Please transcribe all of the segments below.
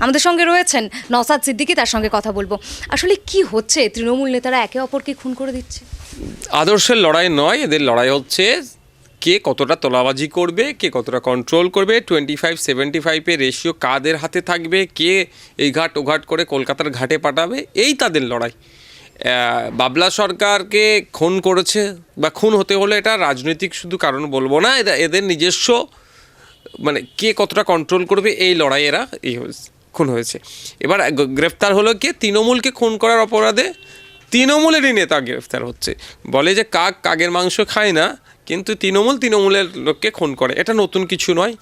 আমাদের সঙ্গে রয়েছেন নওশাদ সিদ্দিকী, তার সঙ্গে কথা বলবো। আসলে কি হচ্ছে, তৃণমূল নেতারা একে অপরকে খুন করে দিচ্ছে? আদর্শের লড়াই নয়, এদের লড়াই হচ্ছে কে কতটা তোলাবাজি করবে, কে কতটা কন্ট্রোল করবে, 25-75-এর রেশিও কাদের হাতে থাকবে, কে এই ঘাট ও ঘাট করে কলকাতার ঘাটে পাঠাবে, এই তাদের লড়াই। বাবলা সরকারকে খুন করেছে বা খুন হতে হলে এটা রাজনৈতিক শুধু কারণ বলবো না, এদের নিজস্ব মানে কে কতটা কন্ট্রোল করবে এই লড়াই এরা খুন হয়েছে। এবার গ্রেফতার হলো কে? তৃণমূলকে খুন করার অপরাধে তৃণমূলেরই নেতা গ্রেফতার হচ্ছে। বলে যে কাক কাকের মাংস খায় না, কিন্তু তৃণমূলের লোককে খুন করে, এটা নতুন কিছু নয়।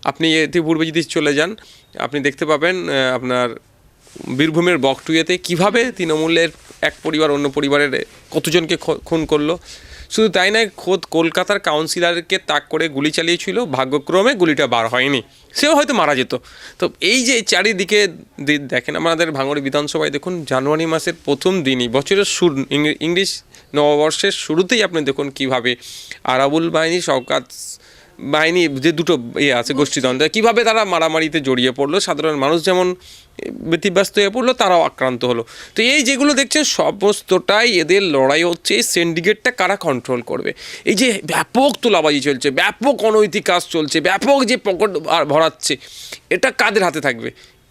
আপনি ইতিপূর্বে যদি চলে যান, আপনি দেখতে পাবেন আপনার বীরভূমের বকটুয়েতে কীভাবে তৃণমূলের এক পরিবার অন্য পরিবারের কতজনকে খুন করলো। শুধু তাই নয়, খোদ কলকাতার কাউন্সিলরকে তাক করে গুলি চালিয়েছিল, ভাগ্যক্রমে গুলিটা বার হয়নি, সেও হয়তো মারা যেত। তো এই যে চারিদিকে দেখেন, আমাদের ভাঙড় বিধানসভায় দেখুন, জানুয়ারি মাসের প্রথম দিনই, বছরের ইংলিশ নববর্ষের শুরুতেই আপনি দেখুন কীভাবে আরাবুল বাহিনী, শওকাত বাহিনী, যে দুটো আছে গোষ্ঠীদ্বন্দ্ব, কীভাবে তারা মারামারিতে জড়িয়ে পড়লো, সাধারণ মানুষ যেমন ব্যতিব্যস্ত হয়ে পড়লো, তারাও আক্রান্ত হলো। তো এই যেগুলো দেখছেন সমস্তটাই এদের লড়াই হচ্ছে, এই সিন্ডিকেটটা কারা কন্ট্রোল করবে। এই যে ব্যাপক তোলাবাজি চলছে, ব্যাপক অনৈতিক কাজ চলছে, ব্যাপক যে পকেট ভরাচ্ছে, এটা কাদের হাতে থাকবে?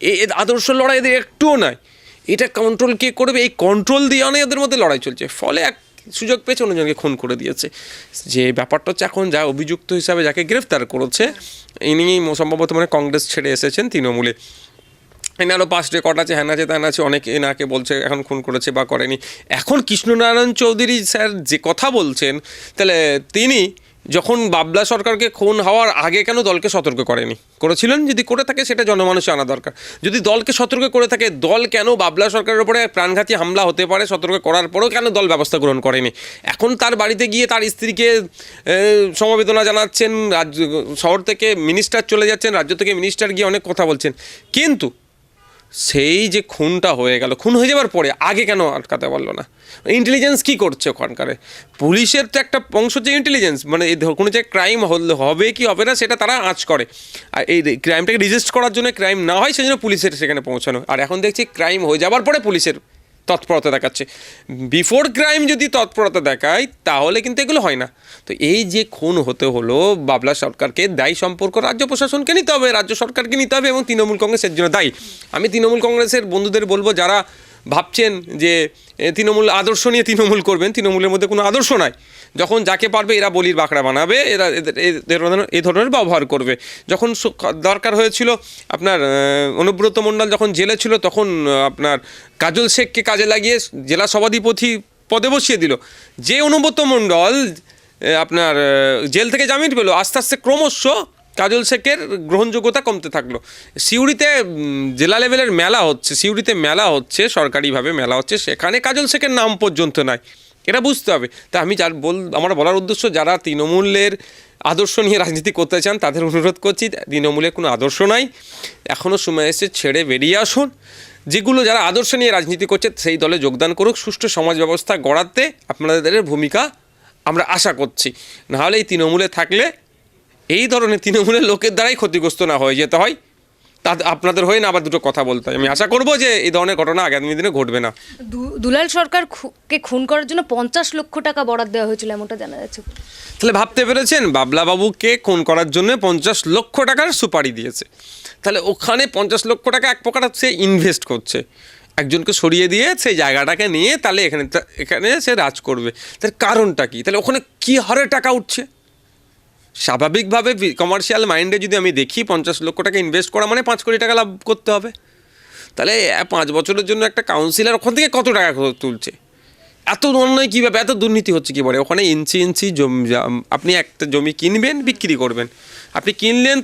এই আদর্শ লড়াই এদের একটুও নয়। এটা কন্ট্রোল কে করবে? এই কন্ট্রোল দিয়ে অনেক এদের মধ্যে লড়াই চলছে, ফলে এক সুযোগ পেয়েছে অন্যজনকে খুন করে দিয়েছে। যে ব্যাপারটা হচ্ছে, এখন যা অভিযুক্ত হিসাবে যাকে গ্রেফতার করেছে, ইনি সম্ভবত মানে কংগ্রেস ছেড়ে এসেছেন তৃণমূলে। এনে আরও 5 রেকর্ড আছে, হ্যান আছে ত্যান আছে, অনেকে এনাকে বলছে এখন খুন করেছে বা করেনি। এখন কৃষ্ণনারায়ণ চৌধুরী স্যার যে কথা বলছেন, তাহলে তিনি যখন বাবলা সরকারকে খুন হওয়ার আগে কেন দলকে সতর্ক করেছিলেন? যদি করে থাকে সেটা জনমানুষে আনা দরকার। যদি দলকে সতর্ক করে থাকে, দল কেন বাবলা সরকারের উপরে প্রাণঘাতী হামলা হতে পারে সতর্ক করার পরেও কেন দল ব্যবস্থা গ্রহণ করেনি? এখন তার বাড়িতে গিয়ে তার স্ত্রীকে সমবেদনা জানাচ্ছেন, শহর থেকে মিনিস্টার চলে যাচ্ছেন, রাজ্য থেকে মিনিস্টার গিয়ে অনেক কথা বলছেন, কিন্তু সেই যে খুনটা হয়ে গেল, খুন হয়ে যাওয়ার পরে আগে কেন আটকাতে পারলো না? ইন্টেলিজেন্স কী করছে ওখানকার? পুলিশের তো একটা অংশ হচ্ছে ইন্টেলিজেন্স, মানে কোনো যে ক্রাইম হবে কি হবে না সেটা তারা আঁচ করে, আর এই ক্রাইমটাকে রেজিস্ট করার জন্য, ক্রাইম না হয় সেই জন্য পুলিশের সেখানে পৌঁছানো। আর এখন দেখছি ক্রাইম হয়ে যাওয়ার পরে পুলিশের তৎপরতা দেখাচ্ছে। বিফোর ক্রাইম যদি তৎপরতা দেখায় তাহলে কিন্তু এগুলো হয় না। তো এই যে খুন হতে হলো, বাবলা সরকারকে দায়ী সম্পর্ক রাজ্য প্রশাসনকে নিতে হবে, রাজ্য সরকারকে নিতে হবে, এবং তৃণমূল কংগ্রেসের জন্য দায়ী। আমি তৃণমূল কংগ্রেসের বন্ধুদের বলবো, যারা ভাবছেন যে তৃণমূল আদর্শ নিয়ে তৃণমূল করবেন, তৃণমূলের মধ্যে কোনো আদর্শ নাই। যখন যাকে পারবে এরা বলির বাঁকড়া বানাবে, এরা এই ধরনের ব্যবহার করবে। যখন দরকার হয়েছিল আপনার অনুব্রত মণ্ডল যখন জেলে ছিল, তখন আপনার কাজল শেখকে কাজে লাগিয়ে জেলা সভাধিপতি পদে বসিয়ে দিল। যে অনুব্রত মণ্ডল আপনার জেল থেকে জামিন পেল, আস্তে আস্তে ক্রমশ কাজল শেখের গ্রহণযোগ্যতা কমতে থাকলো। সিউড়িতে জেলা লেভেলের মেলা হচ্ছে, সিউড়িতে মেলা হচ্ছে, সরকারিভাবে মেলা হচ্ছে, সেখানে কাজল শেখের নাম পর্যন্ত নাই। এটা বুঝতে হবে। তা আমি আমার বলার উদ্দেশ্য, যারা তৃণমূলের আদর্শ নিয়ে রাজনীতি করতে চান তাদের অনুরোধ করছি, তৃণমূলের কোনো আদর্শ নাই, এখনও সময় এসে ছেড়ে বেরিয়ে আসুন। যেগুলো যারা আদর্শ নিয়ে রাজনীতি করছে সেই দলে যোগদান করুক, সুষ্ঠু সমাজ ব্যবস্থা গড়াতে আপনাদের ভূমিকা আমরা আশা করছি। নাহলে এই তৃণমূলে থাকলে এই ধরনের তৃণমূলের লোকের দ্বারাই ক্ষতিগ্রস্ত না হয়ে যেতে হয়, আপনাদের হয়ে না আবার দুটো কথা বলতে হয়। আমি আশা করব যে এই ধরনের ঘটনা আগামী দিনে ঘটবে না। দুলাল সরকারকে খুন করার জন্য 50 লক্ষ টাকা বরাদ্দ দেওয়া হয়েছিল, এমনটা জানা যাচ্ছে। তাহলে ভাবতে পেরেছেন, বাবলা বাবুকে খুন করার জন্য 50 লক্ষ টাকার সুপারি দিয়েছে। তাহলে ওখানে 50 লক্ষ টাকা এক প্রকার সে ইনভেস্ট করছে, একজনকে সরিয়ে দিয়ে সেই জায়গাটাকে নিয়ে তাহলে এখানে সে রাজ করবে। তার কারণটা কি? তাহলে ওখানে কী হারে টাকা উঠছে? স্বাভাবিকভাবে কমার্শিয়াল মাইন্ডে যদি আমি দেখি, 50 লক্ষ টাকা ইনভেস্ট করা মানে 5 কোটি টাকা লাভ করতে হবে। তাহলে 5 বছরের জন্য একটা কাউন্সিলর ওখান থেকে কত টাকা তুলছে? এত অন্যায় কীভাবে, এত দুর্নীতি হচ্ছে কী বলে? ওখানে ইঞ্চি জমি, আপনি একটা জমি কিনবেন, বিক্রি করবেন, আপনি কিনলেন,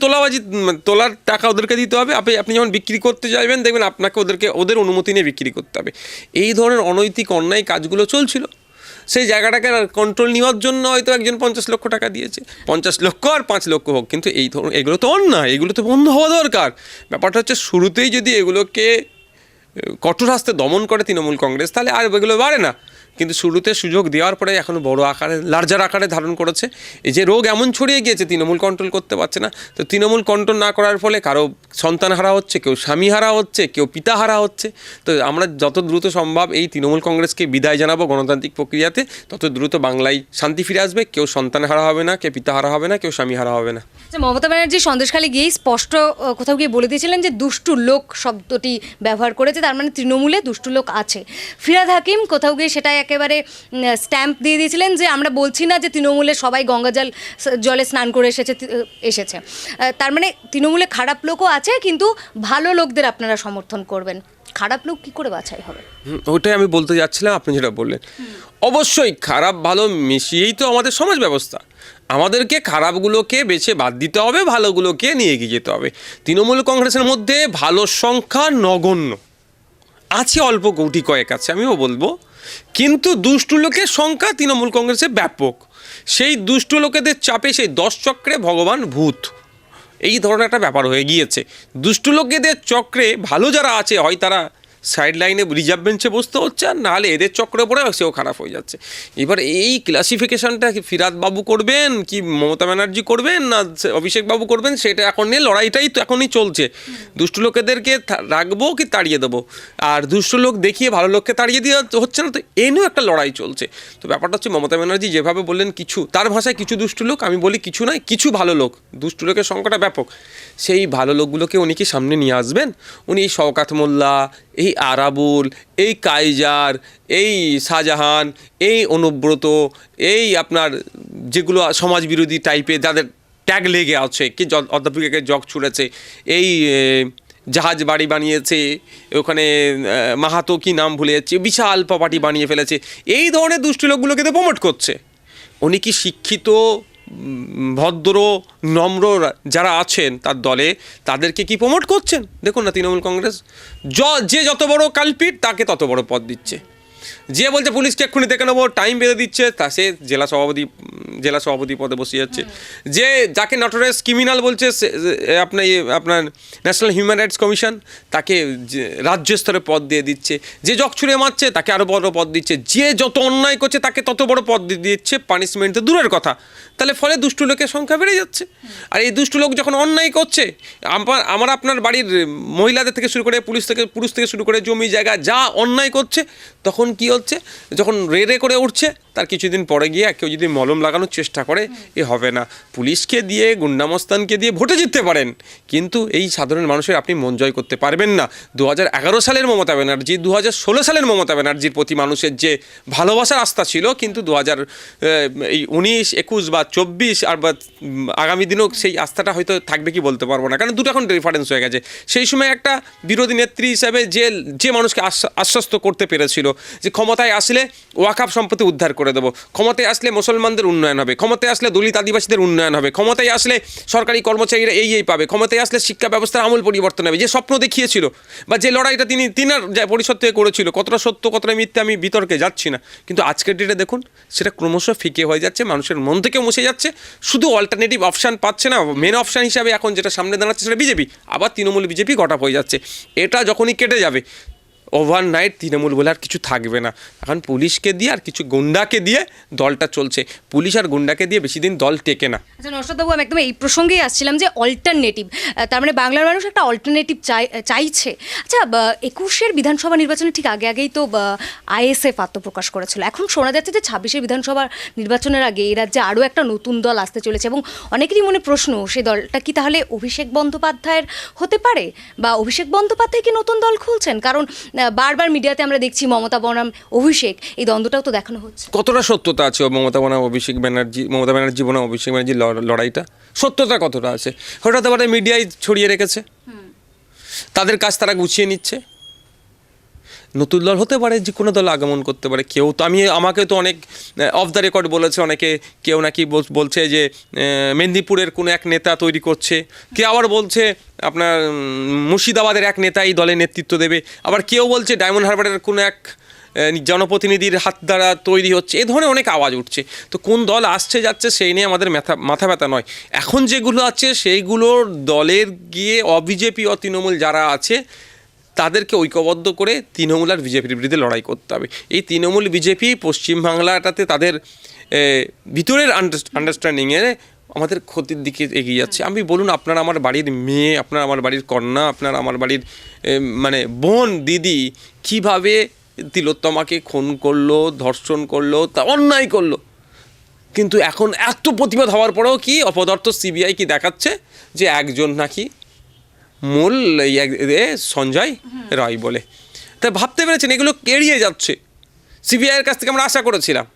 তোলার টাকা ওদেরকে দিতে হবে। আপনি যখন বিক্রি করতে যাবেন দেখবেন আপনাকে ওদের অনুমতি নিয়ে বিক্রি করতে হবে। এই ধরনের অনৈতিক অন্যায় কাজগুলো চলছিল। সেই জায়গাটাকে কন্ট্রোল নেওয়ার জন্য হয়তো একজন 50 লক্ষ টাকা দিয়েছে। 50 লক্ষ আর 5 লক্ষ হোক, কিন্তু এই ধরনের এগুলো তো অন্যায়, এগুলো তো বন্ধ হওয়া দরকার। ব্যাপারটা হচ্ছে, শুরুতেই যদি এগুলোকে কঠোর হাস্তে দমন করে তৃণমূল কংগ্রেস, তাহলে আর এগুলো বাড়ে না। কিন্তু শুরুতে সুযোগ দেওয়ার পরে এখন বড় আকারে লার্জার আকারে ধারণ করেছে। এই যে রোগ এমন ছড়িয়ে গিয়েছে, তৃণমূল কন্ট্রোল করতে পারছে না। তো তৃণমূল কন্ট্রোল না করার ফলে কারো সন্তান হারা হচ্ছে, কেউ স্বামী হারা হচ্ছে, কেউ পিতা হারা হচ্ছে। তো আমরা যত দ্রুত সম্ভব এই তৃণমূল কংগ্রেসকে বিদায় জানাবো গণতান্ত্রিক প্রক্রিয়াতে, তত দ্রুত বাংলায় শান্তি ফিরে আসবে। কেউ সন্তান হারা হবে না, কেউ পিতা হারা হবে না, কেউ স্বামী হারা হবে না। মমতা ব্যানার্জি সন্দেশখালী গিয়েই স্পষ্ট কোথাও গিয়ে বলে দিয়েছিলেন যে দুষ্টু লোক শব্দটি ব্যবহার করেছে, তার মানে তৃণমূলে দুষ্টু লোক আছে। ফিরহাদ হাকিম কোথাও গিয়ে সেটাই একেবারে স্ট্যাম্প দিয়ে দিয়েছিলেন যে আমরা বলছি না যে তৃণমূলে সবাই জলে স্নান করে এসেছে। তার মানে তৃণমূলে খারাপ লোকও আছে, কিন্তু ভালো লোকদের আপনারা সমর্থন করবেন। খারাপ লোক কী করে বাছাই হবে? ওটাই আমি বলতে যাচ্ছিলাম, আপনি যেটা বললেন। অবশ্যই খারাপ ভালো মিশিয়েই তো আমাদের সমাজ ব্যবস্থা। আমাদেরকে খারাপগুলোকে বেছে বাদ দিতে হবে, ভালোগুলোকে নিয়ে এগিয়ে যেতে হবে। তৃণমূল কংগ্রেসের মধ্যে ভালো সংখ্যা নগণ্য আছে, অল্প কোটি কয়েক আছে, আমিও বলবো। কিন্তু দুষ্টু লোকের সংখ্যা তৃণমূল কংগ্রেসে ব্যাপক। সেই দুষ্টু লোকেদের চাপে সেই 10 চক্রে ভগবান ভূত, এই ধরনের একটা ব্যাপার হয়ে গিয়েছে। দুষ্টু লোকেদের চক্রে ভালো যারা আছে, হয় তারা সাইড লাইনে রিজার্ভ বেঞ্চে বসতে হচ্ছে, আর নাহলে এদের চক্রে পড়ে সেও খারাপ হয়ে যাচ্ছে। এবার এই ক্লাসিফিকেশনটা কি ফিরহাদ বাবু করবেন, কি মমতা ব্যানার্জি করবেন, না অভিষেক বাবু করবেন, সেটা এখন নিয়ে লড়াইটাই তো এখনই চলছে। দুষ্টু লোকেদেরকে রাখবো কি তাড়িয়ে দেবো, আর দুষ্টু লোক দেখিয়ে ভালো লোককে তাড়িয়ে দেওয়া হচ্ছে না, তো এ নিয়েও একটা লড়াই চলছে। তো ব্যাপারটা হচ্ছে মমতা ব্যানার্জি যেভাবে বললেন কিছু, তার ভাষায় কিছু দুষ্টু লোক, আমি বলি কিছু নয়, কিছু ভালো লোক। দুষ্টু লোকের সংখ্যাটা ব্যাপক। সেই ভালো লোকগুলোকে উনি কি সামনে নিয়ে আসবেন? উনি এই শওকাত মোল্লা, এই আরাবুল, এই কাইজার, এই শাহজাহান, এই অনুব্রত, এই আপনার যেগুলো সমাজবিরোধী টাইপের যাদের ট্যাগ লেগে আছে, কি অধ্যাপিকাকে জগ ছুড়েছে, এই জাহাজ বাড়ি বানিয়েছে, ওখানে মাহাতো কি নাম ভুলে যাচ্ছে, বিশাল প্রপার্টি বানিয়ে ফেলেছে, এই ধরনের দুষ্টু লোকগুলোকে তো প্রমোট করছে। উনি কি শিক্ষিত, ভদ্র, নম্র যারা আছেন তার দলে, তাদেরকে কি প্রমোট করছেন? দেখুন না, তৃণমূল কংগ্রেস যে যত বড় কালপিট তাকে তত বড় পদ দিচ্ছে। যে বলছে পুলিশকে এক্ষুনি দেখে নেবো, টাইম বেঁধে দিচ্ছে, তা সে জেলা সভাপতি পদে বসে যাচ্ছে। যে যাকে নটোরিয়াস ক্রিমিনাল বলছে আপনার ন্যাশনাল হিউম্যান রাইটস কমিশন, তাকে রাজ্য স্তরে পদ দিয়ে দিচ্ছে। যে জগ ছুঁড়ে মারছে তাকে আরও বড় পদ দিচ্ছে। যে যত অন্যায় করছে তাকে তত বড় পদ দিয়ে দিচ্ছে, পানিশমেন্ট তো দূরের কথা। তাহলে ফলে দুষ্টু লোকের সংখ্যা বেড়ে যাচ্ছে। আর এই দুষ্টু লোক যখন অন্যায় করছে, আমার আপনার বাড়ির মহিলাদের থেকে শুরু করে পুরুষ থেকে শুরু করে জমি জায়গা যা অন্যায় করছে, তখন কি হচ্ছে, যখন রে করে উঠছে, তার কিছুদিন পরে গিয়ে কেউ যদি মলম লাগানোর চেষ্টা করে, এ হবে না। পুলিশকে দিয়ে, গুন্ডামস্তানকে দিয়ে ভোটে জিততে পারেন, কিন্তু এই সাধারণ মানুষের আপনি মন জয় করতে পারবেন না। 2011 সালের মমতা ব্যানার্জি, 2016 সালের মমতা ব্যানার্জির প্রতি মানুষের যে ভালোবাসার আস্থা ছিল, কিন্তু 2019, 21 বা 24 আর বা আগামী দিনেও সেই আস্থাটা হয়তো থাকবে কি বলতে পারবো না, কারণ দুটো এখন ডিফারেন্স হয়ে গেছে। সেই সময় একটা বিরোধী নেত্রী হিসাবে যে মানুষকে আশ্বস্ত করতে পেরেছিল যে ক্ষমতায় আসলে ওয়াকাফ সম্পত্তি উদ্ধার করে দেবো, ক্ষমতায় আসলে মুসলমানদের উন্নয়ন হবে, ক্ষমতায় আসলে দলিত আদিবাসীদের উন্নয়ন হবে, ক্ষমতায় আসলে সরকারি কর্মচারীরা এই পাবে, ক্ষমতায় আসলে শিক্ষা ব্যবস্থার আমূল পরিবর্তন হবে, যে স্বপ্ন দেখিয়েছিল বা যে লড়াইটা তিনার পরিষদ থেকে করেছিল, কতটা সত্য কতটা মিথ্যে আমি বিতর্কে যাচ্ছি না, কিন্তু আজকের ডেটে দেখুন সেটা ক্রমশ ফিকে হয়ে যাচ্ছে, মানুষের মন থেকে মুছে যাচ্ছে। শুধু অল্টারনেটিভ অপশান পাচ্ছে না, মেন অপশান হিসাবে এখন যেটা সামনে দাঁড়াচ্ছে সেটা বিজেপি, আবার তৃণমূল বিজেপি গটা হয়ে যাচ্ছে। এটা যখনই কেটে যাবে, ওভারনাইট তৃণমূল বলে আর কিছু থাকবে না। এখন পুলিশকে দিয়ে আর কিছু গুন্ডাকে দিয়ে দলটা চলছে। পুলিশ আর গুন্ডাকে দিয়ে বেশি দিন দল টেকে না। আচ্ছা নওশাদবাবু, আমি একদম এই প্রসঙ্গেই আসছিলাম যে অল্টারনেটিভ, তার মানে বাংলার মানুষ একটা অল্টারনেটিভ চাইছে। আচ্ছা, 21-এর বিধানসভা নির্বাচনের ঠিক আগেই তো আইএসএফ আত্মপ্রকাশ করেছিল। এখন শোনা যাচ্ছে যে 26-এর বিধানসভা নির্বাচনের আগে এই রাজ্যে আরও একটা নতুন দল আসতে চলেছে, এবং অনেকেরই মনে প্রশ্ন, সেই দলটা কি তাহলে অভিষেক বন্দ্যোপাধ্যায়ের হতে পারে, বা অভিষেক বন্দ্যোপাধ্যায় কি নতুন দল খুলছেন? কারণ বারবার মিডিয়াতে আমরা দেখছি মমতা বনাম অভিষেক, এই দ্বন্দ্বটাও তো দেখানো হচ্ছে। কতটা সত্যতা আছে মমতা বনাম ব্যানার্জি বনাম অভিষেক ব্যানার্জির লড়াইটা? সত্যতা কতটা আছে? হঠাৎ আবার মিডিয়ায় ছড়িয়ে রেখেছে, তাদের কাজ তারা গুছিয়ে নিচ্ছে। নতুন দল হতে পারে, যে কোনো দল আগমন করতে পারে। কেউ তো আমাকে তো অনেক অফ দ্য রেকর্ড বলেছে অনেকে, কেউ নাকি বলছে যে মেদিনীপুরের কোনো এক নেতা তৈরি করছে, কেউ আবার বলছে আপনার মুর্শিদাবাদের এক নেতা এই দলে নেতৃত্ব দেবে, আবার কেউ বলছে ডায়মন্ড হারবারের কোনো এক জনপ্রতিনিধির হাত দ্বারা তৈরি হচ্ছে। এ ধরনের অনেক আওয়াজ উঠছে। তো কোন দল আসছে যাচ্ছে সেই নিয়ে আমাদের মাথা ব্যথা নয়। এখন যেগুলো আছে সেইগুলোর দলের গিয়ে অবিজেপি তৃণমূল যারা আছে তাদেরকে ঐক্যবদ্ধ করে তৃণমূল আর বিজেপির বিরুদ্ধে লড়াই করতে হবে। এই তৃণমূল বিজেপি পশ্চিমবাংলাটাতে তাদের ভিতরের আন্ডারস্ট্যান্ডিংয়ে আমাদের ক্ষতির দিকে এগিয়ে যাচ্ছে। আমি বলুন, আপনার আমার বাড়ির মেয়ে, আপনার আমার বাড়ির কন্যা, আপনার আমার বাড়ির মানে বোন, দিদি কিভাবে তিলোত্তমাকে খুন করলো, ধর্ষণ করলো, তা অন্যায় করলো, কিন্তু এখন এত প্রতিবাদ হওয়ার পরেও কি অপদার্থ সিবিআই কি দেখাচ্ছে যে একজন নাকি মূল সঞ্জয় রায় বলে। তাই ভাবতে পেরেছেন এগুলো এড়িয়ে যাচ্ছে। সিবিআইয়ের কাছ থেকে আমরা আশা করেছিলাম,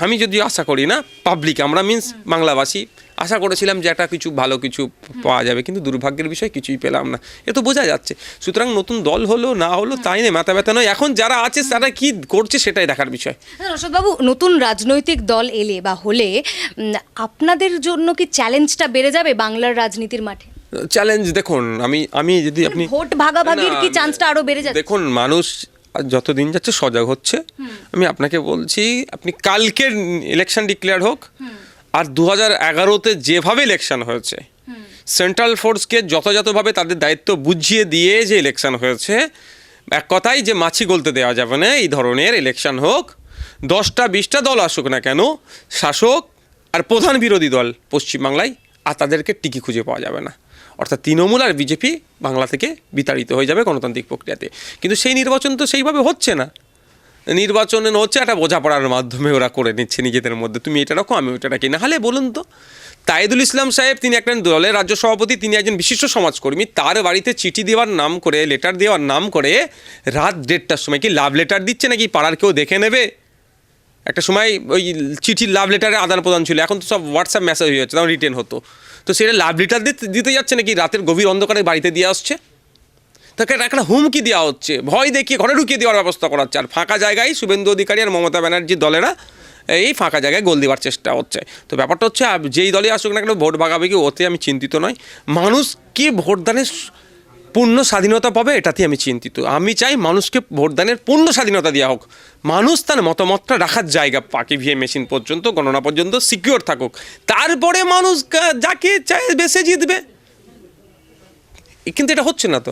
আমি যদিও আশা করি না, পাবলিক আমরা মিন্স বাংলাভাষী আশা করেছিলাম যে একটা কিছু ভালো কিছু পাওয়া যাবে, কিন্তু দুর্ভাগ্যের বিষয় কিছুই পেলাম না। এ তো বোঝা যাচ্ছে। সুতরাং নতুন দল হলো না হলো তাই নেই, মাথা ব্যথা নয়। এখন যারা আছে তারা কি করছে সেটাই দেখার বিষয়। রশদবাবু, নতুন রাজনৈতিক দল এলে বা হলে আপনাদের জন্য কি চ্যালেঞ্জটা বেড়ে যাবে বাংলার রাজনীতির মাঠে? চ্যালেঞ্জ দেখুন, আমি যদি আপনি ভোট ভাগাভাগির কি চান্সটা আরো বেড়ে যাবে? দেখুন, মানুষ যত দিন যাচ্ছে সজাগ হচ্ছে। আমি আপনাকে বলছি, আপনি কালকের ইলেকশন ডিক্লেয়ার হোক আর 2011-তে যেভাবে ইলেকশন হয়েছে, সেন্ট্রাল ফোর্সকে যথাযথভাবে তাদের দায়িত্ব বুঝিয়ে দিয়ে যে ইলেকশন হয়েছে, এক কথাই যে মাছি গলতে দেওয়া যাবে না এই ধরনের ইলেকশন হোক। 10টা 20টা দল আসুক না কেন, শাসক আর প্রধান বিরোধী দল পশ্চিমবাংলায় আর তাদেরকে টিকি খুঁজে পাওয়া যাবে না। অর্থাৎ তৃণমূল আর বিজেপি বাংলা থেকে বিতাড়িত হয়ে যাবে গণতান্ত্রিক প্রক্রিয়াতে। কিন্তু সেই নির্বাচন তো সেইভাবে হচ্ছে না। নির্বাচনে হচ্ছে একটা বোঝাপড়ার মাধ্যমে ওরা করে নিচ্ছে নিজেদের মধ্যে, তুমি এটা রাখো আমি ওটা রাখি। না হলে বলুন তো, তাইদুল ইসলাম সাহেব, তিনি একটা দলের রাজ্য সভাপতি, তিনি একজন বিশিষ্ট সমাজকর্মী, তার বাড়িতে চিঠি দেওয়ার নাম করে, লেটার দেওয়ার নাম করে রাত 1:30টার সময় কি লাভ লেটার দিচ্ছে নাকি পাড়ার কেউ দেখে নেবে? একটা সময় ওই চিঠির লাভ লেটারে আদান প্রদান ছিল, এখন তো সব হোয়াটসঅ্যাপ মেসেজ হয়ে যাচ্ছে, তখন রিটেন হতো। তো সেটা লাভ লেটার দিতে যাচ্ছে নাকি রাতের গভীর অন্ধকারে বাড়িতে দিয়ে আসছে? তাকে একটা হুমকি দেওয়া হচ্ছে, ভয় দেখিয়ে ঘরে ঢুকিয়ে দেওয়ার ব্যবস্থা করা হচ্ছে। আর ফাঁকা জায়গায় শুভেন্দু অধিকারী আর মমতা ব্যানার্জির দলেরা এই ফাঁকা জায়গায় গোল দেওয়ার চেষ্টা হচ্ছে। তো ব্যাপারটা হচ্ছে, যেই দলে আসুক না কেন ভোট ভাগাভাগি ওতে আমি চিন্তিত নয়। মানুষ কি ভোটদানের পূর্ণ স্বাধীনতা পাবে এটাতেই আমি চিন্তিত। আমি চাই মানুষকে ভোটদানের পূর্ণ স্বাধীনতা দেওয়া হোক, মানুষ তার মতামতটা রাখার জায়গা পাক, ইভিএম মেশিন পর্যন্ত, গণনা পর্যন্ত সিকিউর থাকুক, তারপরে মানুষ যাকে চায় বেছে জিতবে। কিন্তু এটা হচ্ছে না তো।